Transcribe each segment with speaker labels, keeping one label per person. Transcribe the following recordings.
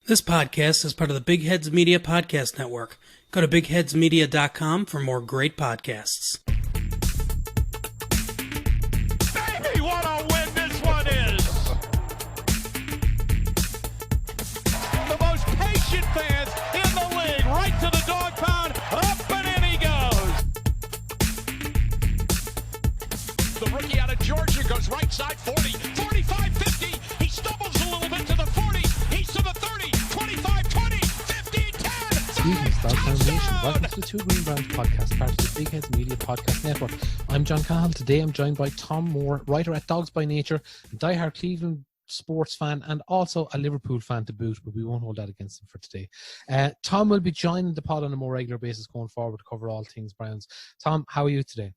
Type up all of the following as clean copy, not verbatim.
Speaker 1: This podcast is part of the Big Heads Media Podcast Network. Go to bigheadsmedia.com for more great podcasts.
Speaker 2: Baby, what a win this one is! The most patient fans in the league, right to the dog pound, up and in he goes! The rookie out of Georgia goes right side 40, 45, 50, he stumbles a little bit to the 40, he's to the 30, 25, 20, 50, 10, 5, touchdown!
Speaker 3: Welcome to the Two Green Brands podcast, part of the Big Heads Media Podcast Network. I'm John Cahill. Today I'm joined by Tom Moore, writer at Dawgs by Nature, a diehard Cleveland sports fan, and also a Liverpool fan to boot, but we won't hold that against him for today. Tom will be joining the pod on a more regular basis going forward to cover all things Browns. Tom, how are you today?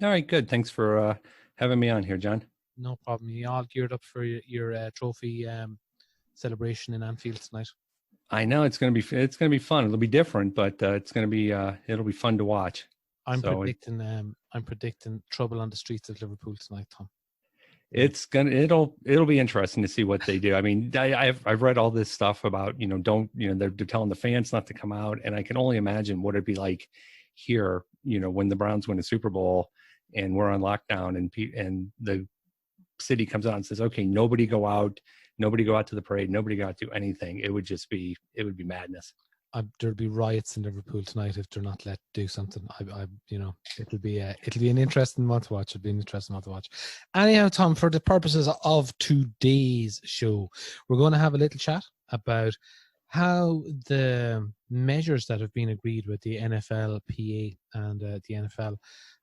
Speaker 4: All right, good. Thanks for having me on here, John.
Speaker 3: No problem. You all geared up for your trophy celebration in Anfield tonight?
Speaker 4: I know it's gonna be fun. It'll be different, but it'll be fun to watch.
Speaker 3: I'm predicting trouble on the streets of Liverpool tonight, Tom.
Speaker 4: It'll be interesting to see what they do. I mean, I've read all this stuff about they're telling the fans not to come out, and I can only imagine what it'd be like here. When the Browns win a Super Bowl and we're on lockdown, and the city comes out and says, "Okay, nobody go out to the parade, nobody go out to do anything." It would be madness.
Speaker 3: There'll be riots in Liverpool tonight if they're not let do something. It'll be an interesting month to watch. Anyhow, Tom, for the purposes of today's show, we're going to have a little chat about how the measures that have been agreed with the NFLPA and the NFL,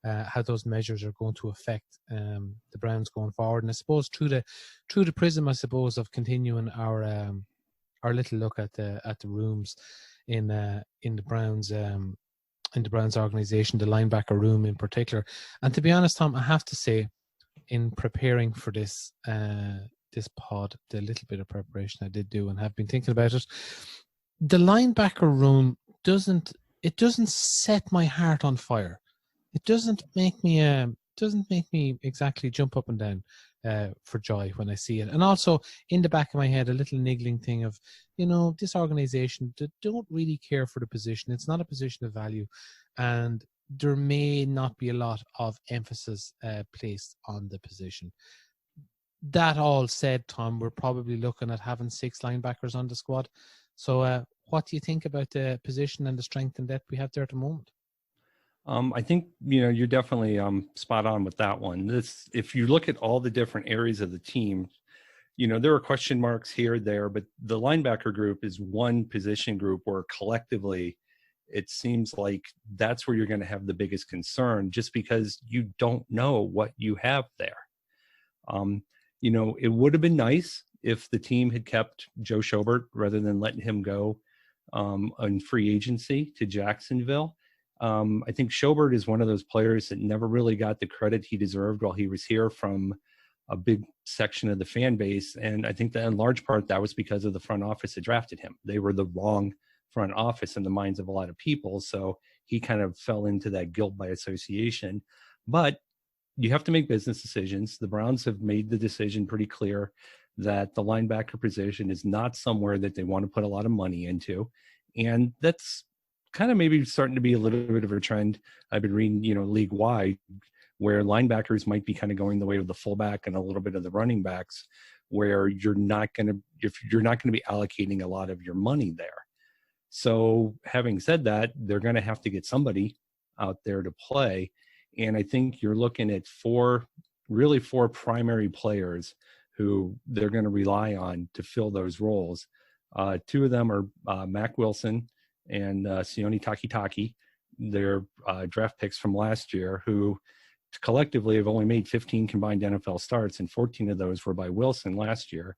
Speaker 3: how those measures are going to affect the Browns going forward, and I suppose through the prism, I suppose, of continuing our little look at the rooms in the Browns organization, the linebacker room in particular. And to be honest, Tom, I have to say, in preparing for this pod, the little bit of preparation I did do and have been thinking about it, the linebacker room doesn't set my heart on fire. It doesn't make me exactly jump up and down for joy when I see it. And also in the back of my head, a little niggling thing of, this organization, they don't really care for the position. It's not a position of value, and there may not be a lot of emphasis placed on the position. That all said, Tom, we're probably looking at having 6 linebackers on the squad. So what do you think about the position and the strength and depth we have there at the moment?
Speaker 4: I think, you're definitely spot on with that one. If you look at all the different areas of the team, there are question marks here, there, but the linebacker group is one position group where collectively it seems like that's where you're going to have the biggest concern, just because you don't know what you have there. It would have been nice if the team had kept Joe Schobert rather than letting him go on free agency to Jacksonville. I think Schobert is one of those players that never really got the credit he deserved while he was here from a big section of the fan base. And I think that in large part that was because of the front office that drafted him. They were the wrong front office in the minds of a lot of people. So he kind of fell into that guilt by association. But you have to make business decisions. The Browns have made the decision pretty clear that the linebacker position is not somewhere that they want to put a lot of money into. And that's kind of maybe starting to be a little bit of a trend I've been reading, league-wide, where linebackers might be kind of going the way of the fullback and a little bit of the running backs, where you're not going to be allocating a lot of your money there. So having said that, they're going to have to get somebody out there to play. And I think you're looking at four primary players who they're going to rely on to fill those roles. 2 of them are Mack Wilson and Sione Takitaki. They're draft picks from last year who collectively have only made 15 combined NFL starts, and 14 of those were by Wilson last year.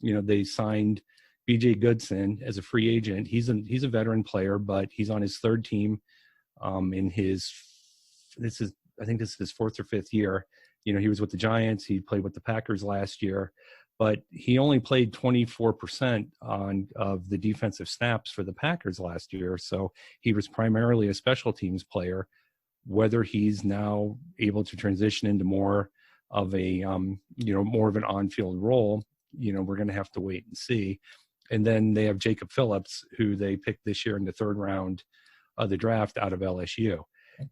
Speaker 4: They signed B.J. Goodson as a free agent. He's a veteran player, but he's on his 3rd team this is his 4th or 5th year. He was with the Giants. He played with the Packers last year, but he only played 24% of the defensive snaps for the Packers last year. So he was primarily a special teams player. Whether he's now able to transition into more of a, more of an on-field role, we're going to have to wait and see. And then they have Jacob Phillips, who they picked this year in the 3rd round of the draft out of LSU.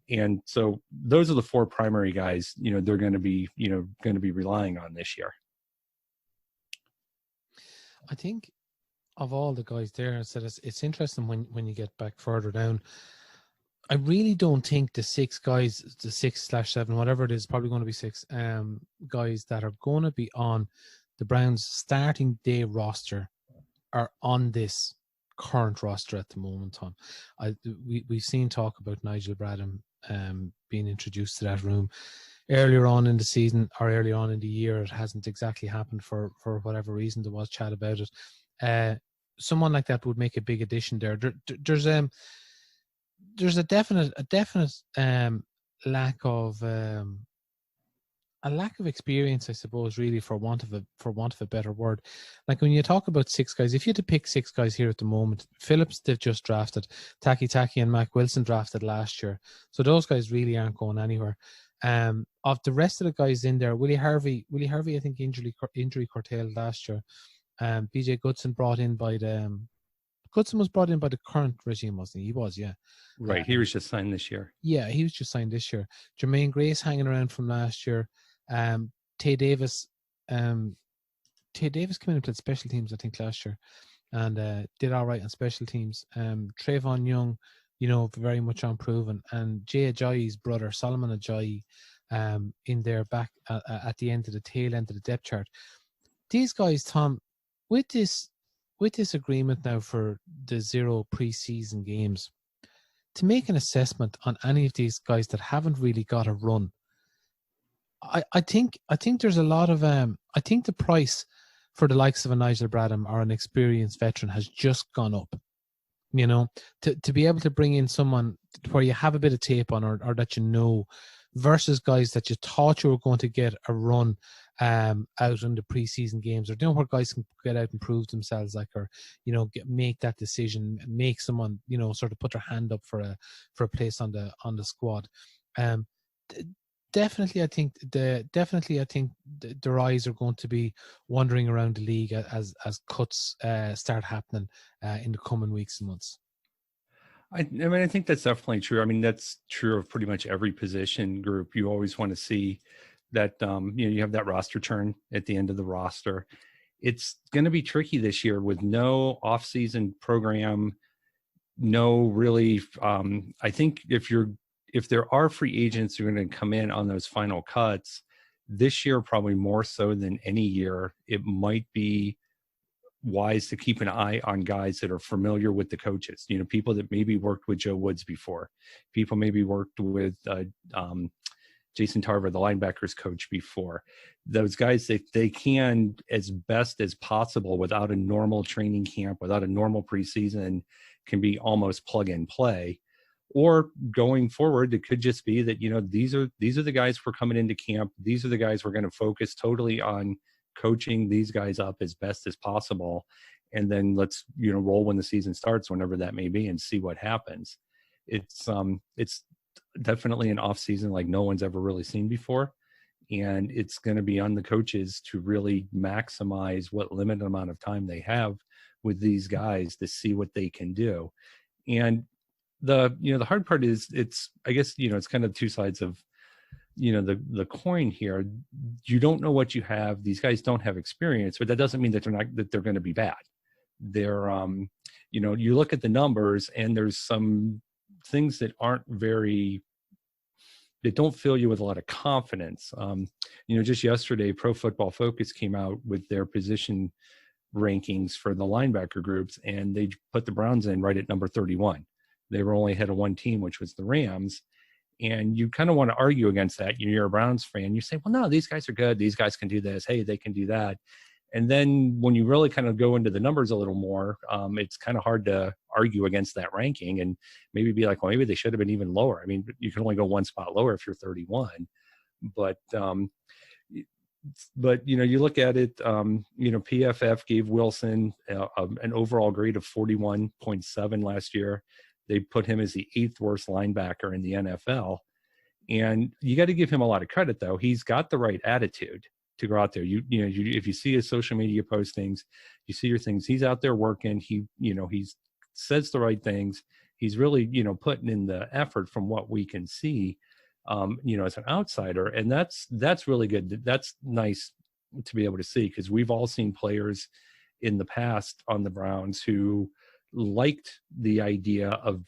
Speaker 4: And so those are the 4 primary guys, they're going to be relying on this year.
Speaker 3: I think of all the guys there, so it's interesting when you get back further down. I really don't think the 6 guys, the 6/7, whatever it is, probably going to be 6 guys that are going to be on the Browns starting day roster are on this current roster at the moment, Tom. We've seen talk about Nigel Bradham being introduced to that room earlier on in the season or earlier on in the year. It hasn't exactly happened for whatever reason. There was chat about it. Someone like that would make a big addition there. There's a definite lack of experience, I suppose, really, for want of a better word. Like when you talk about 6 guys, if you had to pick 6 guys here at the moment, Phillips they've just drafted, Taki and Mac Wilson drafted last year, so those guys really aren't going anywhere. Of the rest of the guys in there, Willie Harvey, I think injury curtailed last year. BJ Goodson was brought in by the current regime, wasn't he? He was, yeah.
Speaker 4: Right. He was just signed this year.
Speaker 3: Yeah, he was just signed this year. Jermaine Grace hanging around from last year. Tay Davis came in and played special teams, I think, last year, and did all right on special teams. Trayvon Young, very much unproven, and Jay Ajayi's brother, Solomon Ajayi, in there back at the end of the tail end of the depth chart. These guys, Tom, with this agreement now for the 0 preseason games, to make an assessment on any of these guys that haven't really got a run, I think there's a lot of I think the price for the likes of a Nigel Bradham or an experienced veteran has just gone up. To be able to bring in someone where you have a bit of tape on or that versus guys that you thought you were going to get a run out in the preseason games, or where guys can get out and prove themselves, or make that decision, make someone sort of put their hand up for a place on the squad. Definitely, I think their eyes are going to be wandering around the league as cuts start happening in the coming weeks and months.
Speaker 4: I think that's definitely true. I mean, that's true of pretty much every position group. You always want to see that, you have that roster turn at the end of the roster. It's going to be tricky this year with no off-season program, no really. I think if there are free agents who are going to come in on those final cuts this year, probably more so than any year, it might be wise to keep an eye on guys that are familiar with the coaches, people that maybe worked with Joe Woods before, people maybe worked with Jason Tarver, the linebackers coach, before. Those guys, they can, as best as possible, without a normal training camp, without a normal preseason, can be almost plug and play. Or going forward, it could just be that, these are the guys we're coming into camp. These are the guys we're going to focus totally on coaching these guys up as best as possible. And then let's, roll when the season starts, whenever that may be, and see what happens. It's definitely an off season like no one's ever really seen before. And it's going to be on the coaches to really maximize what limited amount of time they have with these guys to see what they can do. And the hard part is it's kind of 2 sides of, the coin here. You don't know what you have. These guys don't have experience, but that doesn't mean that they're going to be bad. They're, you look at the numbers and there's some things that don't fill you with a lot of confidence. Just yesterday, Pro Football Focus came out with their position rankings for the linebacker groups, and they put the Browns in right at number 31. They were only ahead of one team, which was the Rams. And you kind of want to argue against that. You're a Browns fan. You say, well, no, these guys are good. These guys can do this. Hey, they can do that. And then when you really kind of go into the numbers a little more, it's kind of hard to argue against that ranking and maybe be like, well, maybe they should have been even lower. I mean, you can only go one spot lower if you're 31. But you look at it, PFF gave Wilson an overall grade of 41.7 last year. They put him as the 8th worst linebacker in the NFL. And you got to give him a lot of credit, though. He's got the right attitude. to go out there. If you see his social media postings, you see your things. He's out there working. He says the right things. He's really, putting in the effort from what we can see, as an outsider. And that's really good. That's nice to be able to see, because we've all seen players in the past on the Browns who liked the idea of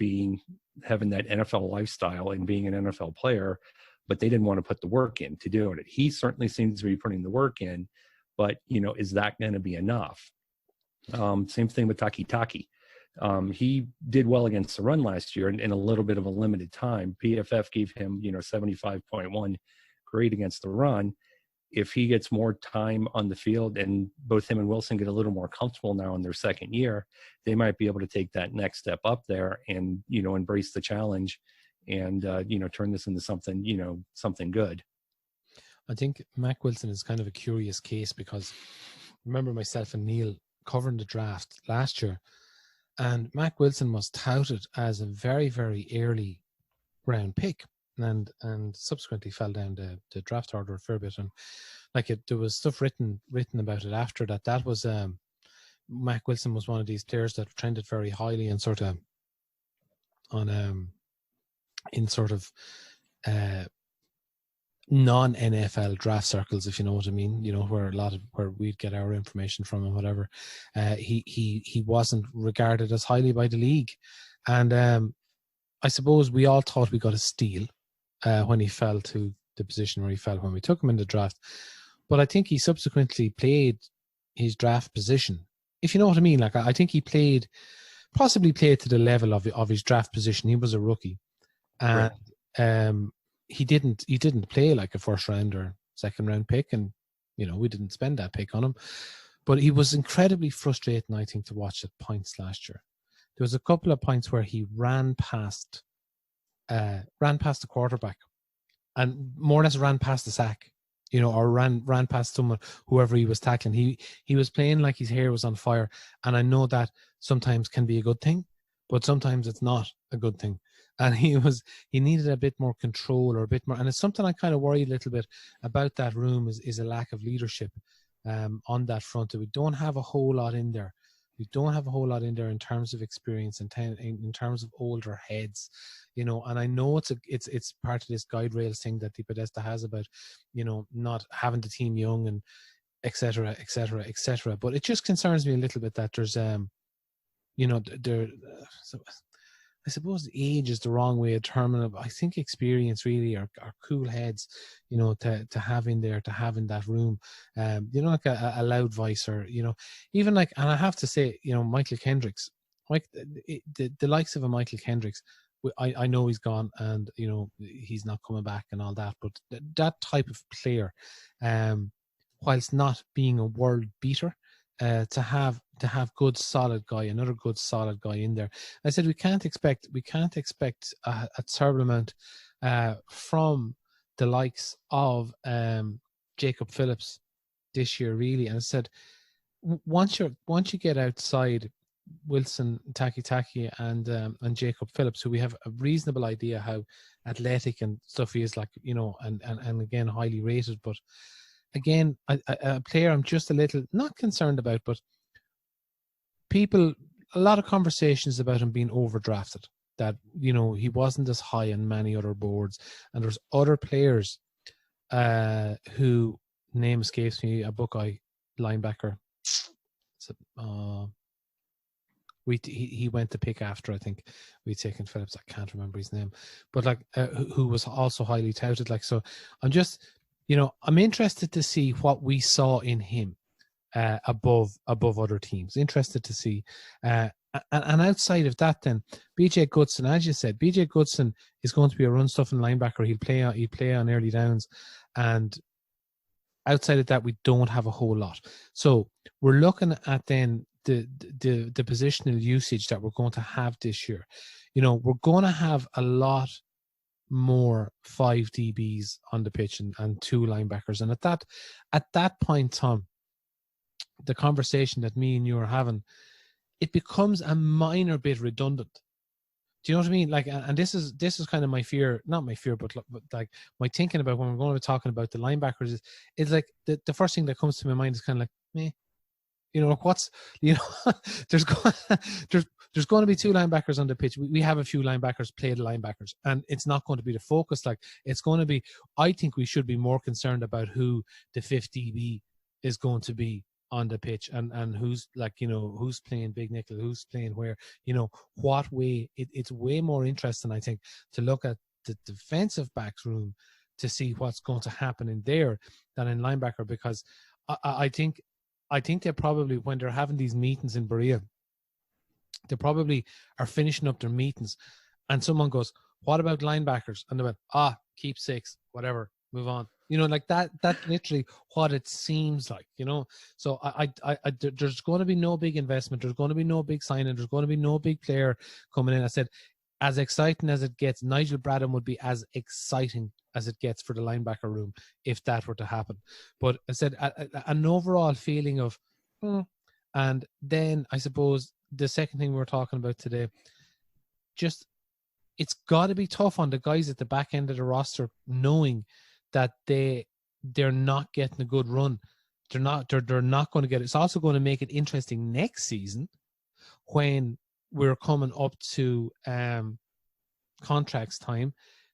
Speaker 4: having that NFL lifestyle and being an NFL player, but they didn't want to put the work in to doing it. He certainly seems to be putting the work in, but is that going to be enough? Same thing with Taki. He did well against the run last year in a little bit of a limited time. PFF gave him 75.1 grade against the run. If he gets more time on the field, and both him and Wilson get a little more comfortable now in their second year, they might be able to take that next step up there and, embrace the challenge and, turn this into something good.
Speaker 3: I think Mac Wilson is kind of a curious case, because remember myself and Neil covering the draft last year, and Mac Wilson was touted as a very, very early round pick. And subsequently fell down the draft order a fair bit, and there was stuff written about it after that. That was Mac Wilson was one of these players that trended very highly and sort of in sort of non-NFL draft circles, if you know what I mean. Where we'd get our information from and whatever. He wasn't regarded as highly by the league, and I suppose we all thought we got a steal when he fell to the position where he fell when we took him in the draft. But I think he subsequently played his draft position, if you know what I mean. I think he possibly played to the level of his draft position. He was a rookie, and he didn't play like a first round or second round pick, and we didn't spend that pick on him. But he was incredibly frustrating, I think, to watch at points last year. There was a couple of points where he ran past the quarterback, and more or less ran past the sack, or ran past someone, whoever he was tackling. He was playing like his hair was on fire, and I know that sometimes can be a good thing, but sometimes it's not a good thing. And he needed a bit more control, or a bit more, and it's something I kind of worry a little bit about that room is a lack of leadership on that front. We don't have a whole lot in there. We don't have a whole lot in there in terms of experience and in terms of older heads, and I know it's part of this guide rails thing that the Podesta has about, not having the team young and et cetera, et cetera, et cetera. But it just concerns me a little bit that there's, I suppose age is the wrong way of terming it. I think experience really are cool heads, to have in there, to have in that room. Like a loud voice, or, even and I have to say, Michael Kendricks, the likes of a Michael Kendricks, I know he's gone and, he's not coming back and all that, but that type of player, whilst not being a world beater, to have good solid guy, another good solid guy in there. I said we can't expect a terrible amount from the likes of Jacob Phillips this year, really. And I said once you get outside Wilson, Taki and Jacob Phillips, who we have a reasonable idea how athletic and stuff he is, and again highly rated, but again, a player I'm just a little not concerned about, but a lot of conversations about him being overdrafted, that, he wasn't as high on many other boards. And there's other players who, name escapes me, a Buckeye linebacker. He went to pick after, I think we'd taken Phillips. I can't remember his name, but who was also highly touted. So I'm just, I'm interested to see what we saw in him above other teams. Interested to see, and outside of that, then BJ Goodson, as you said, BJ Goodson is going to be a run stuffing linebacker. He'll play on early downs, and outside of that, we don't have a whole lot. So we're looking at then the positional usage that we're going to have this year. We're going to have a lot more 5 DBs on the pitch and 2 linebackers. And at that point, Tom, the conversation that me and you are having, it becomes a minor bit redundant, Do you know what I mean? Like, and this is kind of my fear, not my fear, but like my thinking about when we're going to be talking about the linebackers is like the first thing that comes to my mind is kind of like, meh. You know, there's going, there's going to be two linebackers on the pitch. We have a few linebackers play the linebackers, and it's not going to be the focus. Like, it's going to be, I think we should be more concerned about who the 50B is going to be on the pitch, and who's, like, you know, who's playing big nickel, who's playing where, you know, what way. It's way more interesting, I think, to look at the defensive backs room to see what's going to happen in there than in linebacker, because I think they probably, when they're having these meetings in Berea, they probably are finishing up their meetings, and someone goes, "What about linebackers?" And they went, "Keep 6, whatever, move on." You know, like that. That's literally what it seems like. You know, so there's going to be no big investment. There's going to be no big signing. There's going to be no big player coming in. I said, as exciting as it gets, Nigel Bradham would be as exciting as it gets for the linebacker room if that were to happen. But I said an overall feeling of, and then I suppose the second thing we're talking about today, just, it's got to be tough on the guys at the back end of the roster, knowing that they're not getting a good run. They're not going to get it. It's also going to make it interesting next season when we're coming up to contracts time.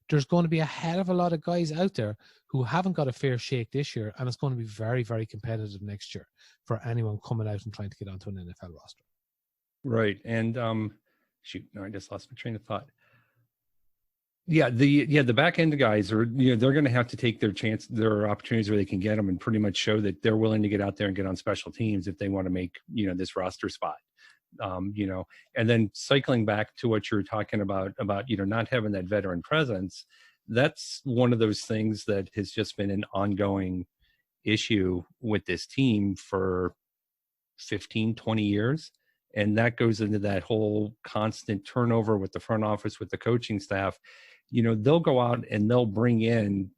Speaker 3: There's going to be a hell of a lot of guys out there who haven't got a fair shake this year, and it's going to be very, very competitive next year for anyone coming out and trying to get onto an NFL roster.
Speaker 4: Right. And I just lost my train of thought. The back end guys are, you know, they're going to have to take their opportunities where they can get them, and pretty much show that they're willing to get out there and get on special teams if they want to make, you know, this roster spot. You know, and then cycling back to what you're talking about, you know, not having that veteran presence, that's one of those things that has just been an ongoing issue with this team for 15, 20 years. And that goes into that whole constant turnover with the front office, with the coaching staff. You know, they'll go out and they'll bring in,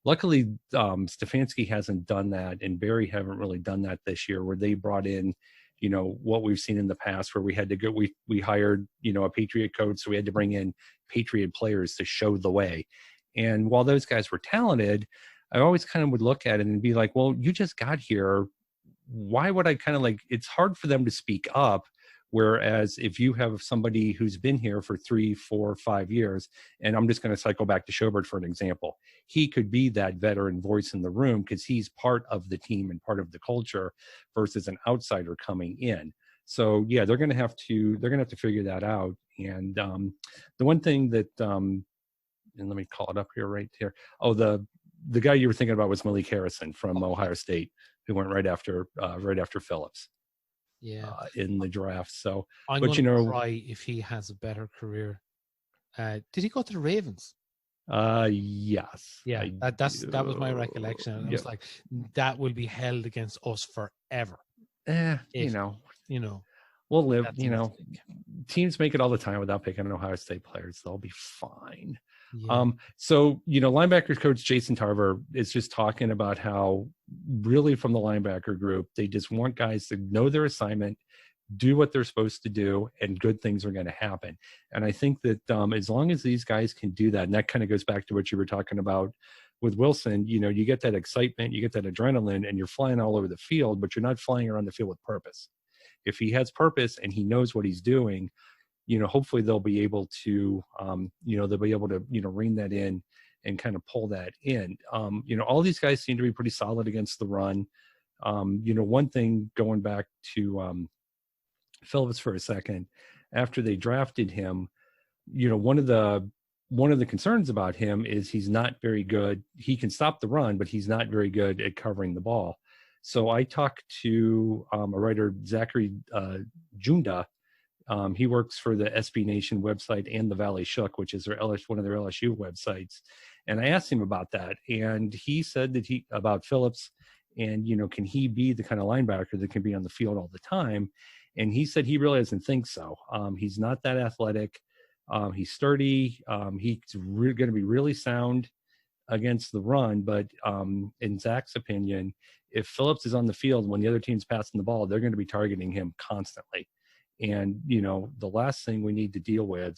Speaker 4: luckily, Stefanski hasn't done that, and Barry haven't really done that this year, where they brought in, you know, what we've seen in the past, where we had to go, we hired, you know, a Patriot coach, so we had to bring in Patriot players to show the way. And while those guys were talented, I always kind of would look at it and be like, well, you just got here. Why would I kind of like, it's hard for them to speak up. Whereas if you have somebody who's been here for 3, 4, 5 years, and I'm just going to cycle back to Schobert for an example, he could be that veteran voice in the room because he's part of the team and part of the culture versus an outsider coming in. So yeah, they're going to have to figure that out. And the one thing that, and let me call it up here right here. Oh, the guy you were thinking about was Malik Harrison from Ohio State, who went right after Phillips.
Speaker 3: Yeah,
Speaker 4: in the draft. So,
Speaker 3: I'm going to try if he has a better career. Did he go to the Ravens?
Speaker 4: Yes.
Speaker 3: Yeah, that was my recollection. And I was like, that will be held against us forever.
Speaker 4: You know,
Speaker 3: we'll
Speaker 4: live. You know, teams make it all the time without picking Ohio State players. They'll be fine. Yeah. So, you know, linebackers coach Jason Tarver is just talking about how really from the linebacker group, they just want guys to know their assignment, do what they're supposed to do, and good things are going to happen. And I think that as long as these guys can do that, and that kind of goes back to what you were talking about with Wilson, you know, you get that excitement, you get that adrenaline, and you're flying all over the field, but you're not flying around the field with purpose. If he has purpose and he knows what he's doing, you know, hopefully they'll be able to, rein that in and kind of pull that in. You know, all these guys seem to be pretty solid against the run. You know, one thing, going back to Phillips for a second, after they drafted him, you know, one of the concerns about him is he's not very good. He can stop the run, but he's not very good at covering the ball. So I talked to a writer, Zachary Junda. He works for the SB Nation website and the Valley Shook, which is one of their LSU websites. And I asked him about that, and he said that about Phillips, and, you know, can he be the kind of linebacker that can be on the field all the time? And he said he really doesn't think so. He's not that athletic. He's sturdy. He's going to be really sound against the run. But in Zach's opinion, if Phillips is on the field when the other team's passing the ball, they're going to be targeting him constantly. And, you know, the last thing we need to deal with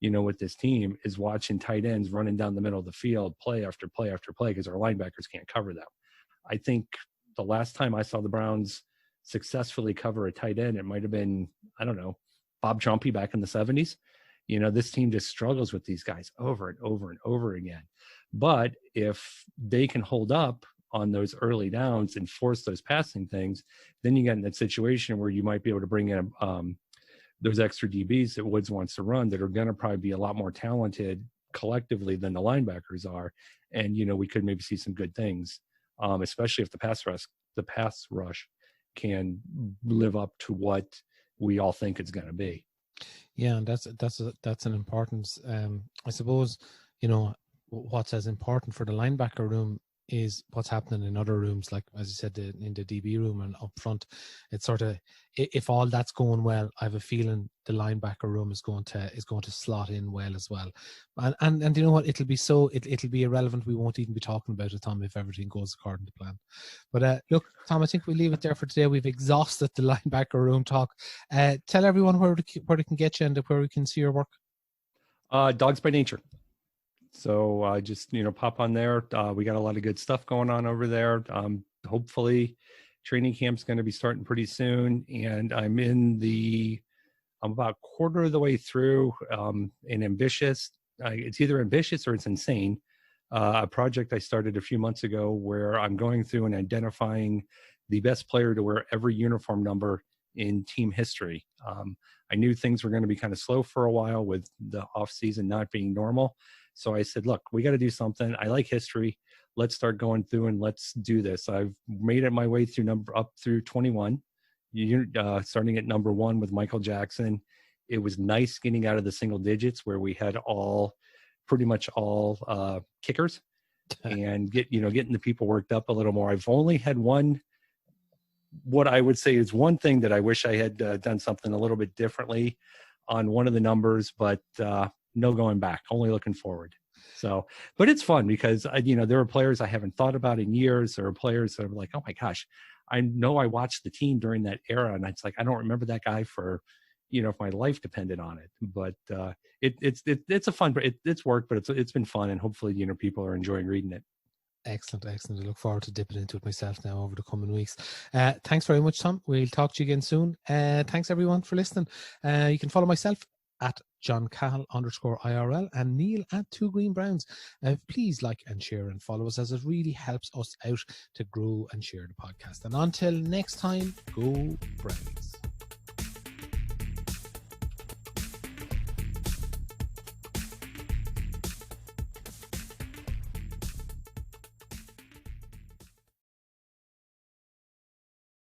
Speaker 4: with this team is watching tight ends running down the middle of the field, play after play after play, because our linebackers can't cover them. I think the last time I saw the Browns successfully cover a tight end, it might have been, I don't know, Bob Trumpy back in the 70s. This team just struggles with these guys over and over and over again. But if they can hold up on those early downs and force those passing things, then you get in that situation where you might be able to bring in those extra DBs that Woods wants to run that are going to probably be a lot more talented collectively than the linebackers are. And, we could maybe see some good things, especially if the pass rush can live up to what we all think it's going to be.
Speaker 3: Yeah, and that's an importance. I suppose, what's as important for the linebacker room is what's happening in other rooms, like as you said, in the DB room and up front. It's sort of, if all that's going well, I have a feeling the linebacker room is going to slot in well as well. And you know what? It'll be irrelevant. We won't even be talking about it, Tom, if everything goes according to plan. But look, Tom, I think we'll leave it there for today. We've exhausted the linebacker room talk. Tell everyone where they can get you and where we can see your work.
Speaker 4: Dawgs by Nature. So just, pop on there. We got a lot of good stuff going on over there. Hopefully training camp's going to be starting pretty soon. And I'm about a quarter of the way through an ambitious, it's either ambitious or it's insane, a project I started a few months ago where I'm going through and identifying the best player to wear every uniform number in team history. I knew things were going to be kind of slow for a while with the off season not being normal. So I said, look, we got to do something. I like history. Let's start going through and let's do this. I've made it my way through up through 21, starting at number 1 with Michael Jackson. It was nice getting out of the single digits where we had pretty much all kickers and getting the people worked up a little more. I've only had what I would say is one thing that I wish I had done something a little bit differently on one of the numbers, but no going back, only looking forward. So, but it's fun because, there are players I haven't thought about in years. There are players that are like, oh my gosh, I know I watched the team during that era. And it's like, I don't remember that guy for, if my life depended on it. But it's a fun, it's work, but it's been fun. And hopefully, people are enjoying reading it.
Speaker 3: Excellent. I look forward to dipping into it myself now over the coming weeks. Thanks very much, Tom. We'll talk to you again soon. Thanks everyone for listening. You can follow myself at John Cahill _IRL and Neil at 2 Green Browns. Please like and share and follow us, as it really helps us out to grow and share the podcast. And until next time, go Browns.